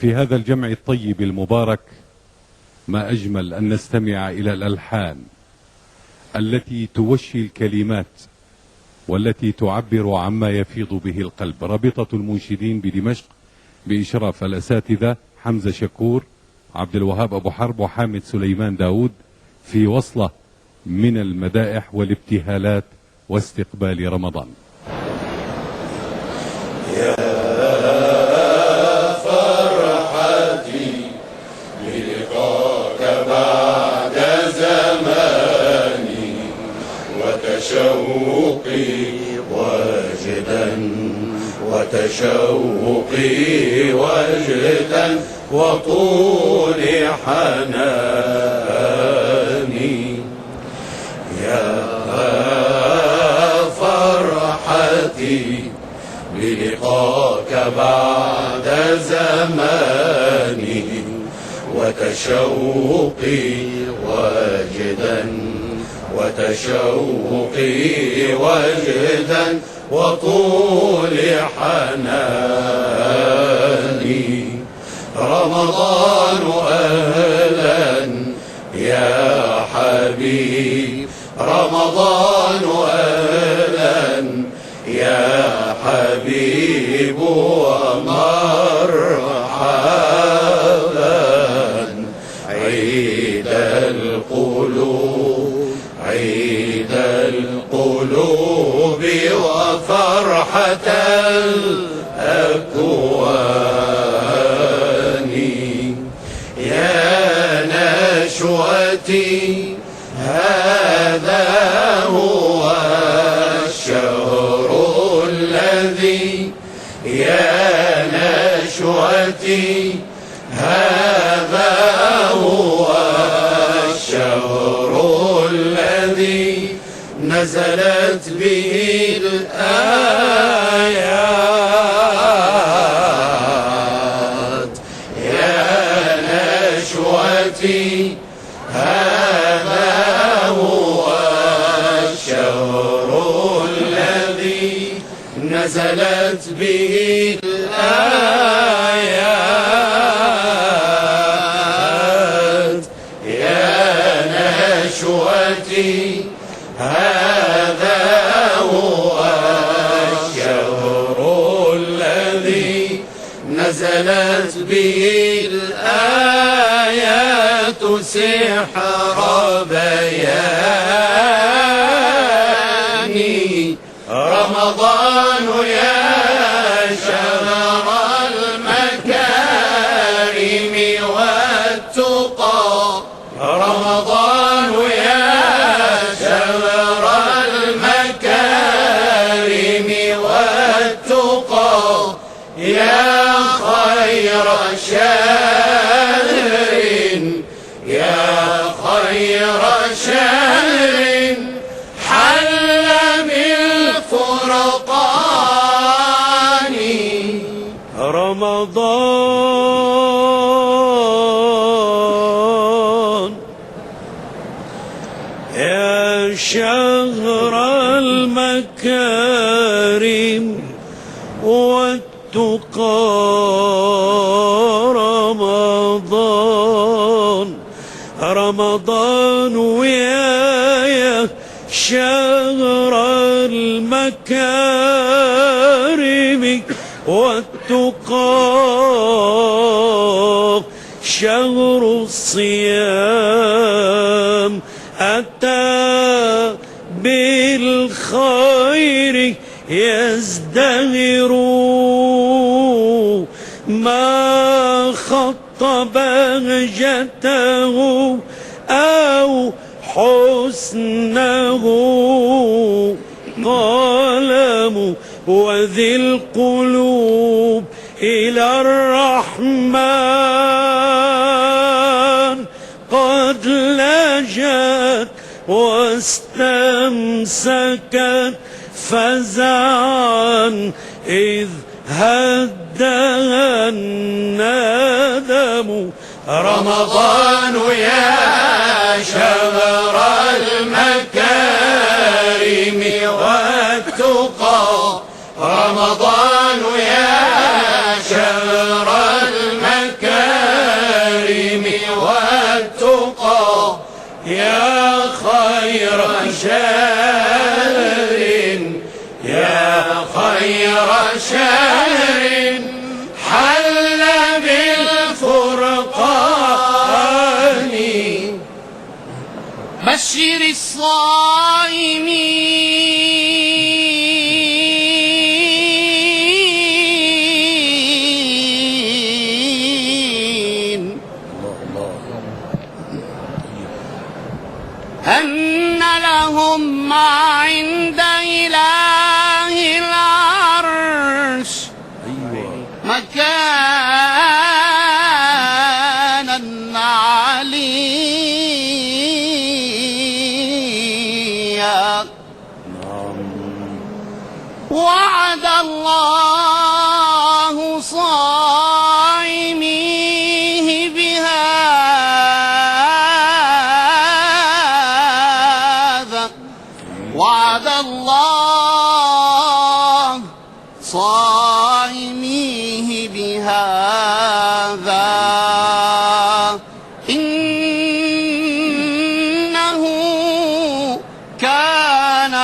في هذا الجمع الطيب المبارك ما أجمل أن نستمع إلى الألحان التي توشي الكلمات والتي تعبر عما يفيض به القلب. رابطة المنشدين بدمشق بإشراف الأساتذة حمزة شكور، عبد الوهاب أبو حرب، وحامد سليمان داود، في وصلة من المدائح والابتهالات واستقبال رمضان. يا فرحتي بلقاك بعد زماني، وتشوقي وجدا وطول حناني. يا فرحتي بلقاك بعد زماني، وتشوقي وجدا وطول حناني. رمضان أهلا يا حبيب، رمضان أهلا يا حبيب، ومرحبا عيد القلوب وفرحة الأكوان. يا نشوتي هذا هو الشهر الذي، يا نشوتي هذا هو الشهر الذي نزلت به الآيات. يا نشوتي هذا هو الشهر الذي نزلت به الآيات. يا نشوتي هذا هو الشهر الذي نزلت به الآيات، سحر بياني. رمضان يا شهر المكارم والتقى، رمضان يا شهر المكارم والتقى، يا خير شهر، يا خير شهر حل بالفرقان. رمضان يا شهر المكارم والتقى، رمضان يا شهر المكارم والتقى، شهر الصيام أتى بالخير يزدهر، ما خط بهجته أو حسنه قلم، وذي القلوب إلى الرحمن قد لجت واستمسكت فزعا إذ هدها الندم. رمضان يا شهر المكارم والتقى، رمضان يا شهر المكارم خير شهر حل بالفرقان بشر الصائمين أن لهم ما عند إله العرش مكانا عليا وعد الله صائميه بهذا وعد الله صائميه بهذا إنه كان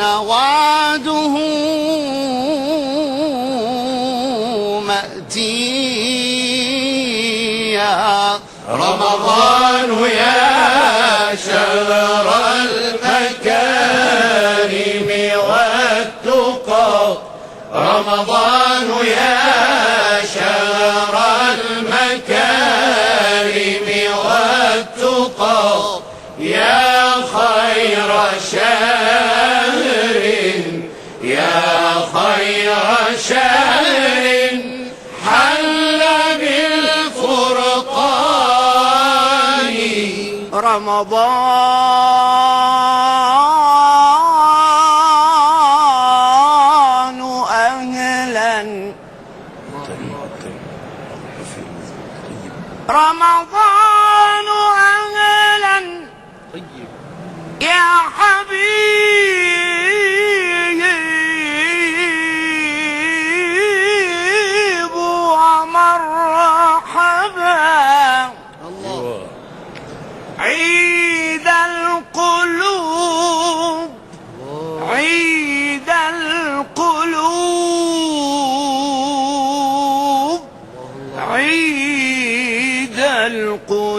وعده مأتيا رمضان يا شهر المكارم والتقى رمضان يا شهر المكارم والتقى يا خير شهر يا خير شهر حل بالفرقان رمضان أهلا رمضان أهلا يا حبيب ومرحبا عيد القلوب عيد القلوب عيد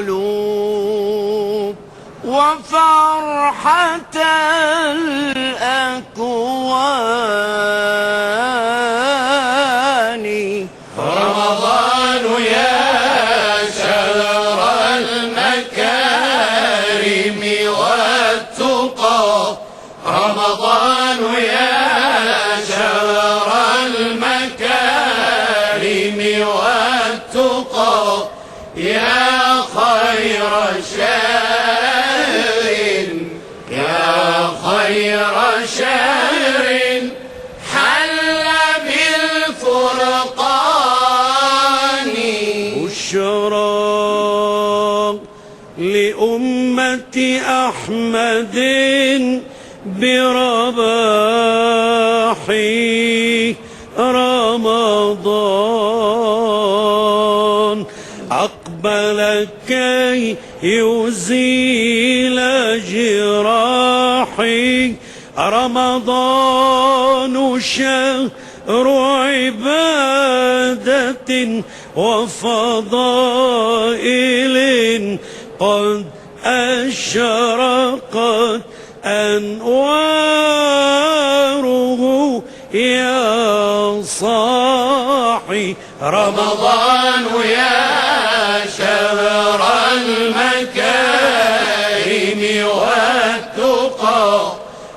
القلوب وفرحة الأكوان رمضان يا شهر المكارم والتقى رمضان يا شهر المكارم والتقى يا خير شهر يا خير شهر حل بالفرقان بشرى لأمة أحمد برباح رمضان أقبل كي يزيل جراحي رمضان شهر عبادة وفضائل قد أشرقت أنواره يا صاحي رمضان يا شهر المكارم والتقى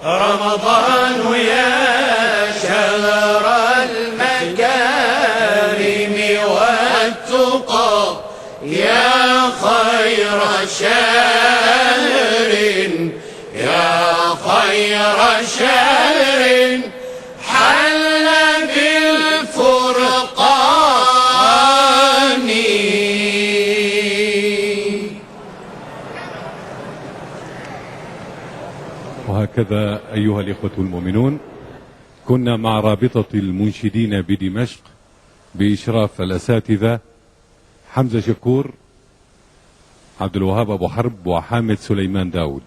رمضان يا شهر المكارم والتقى يا خير شهر يا خير شهر حل بالفرقان وهكذا أيها الإخوة المؤمنون كنا مع رابطة المنشدين عبد الوهاب أبو حرب وحامد سليمان داود.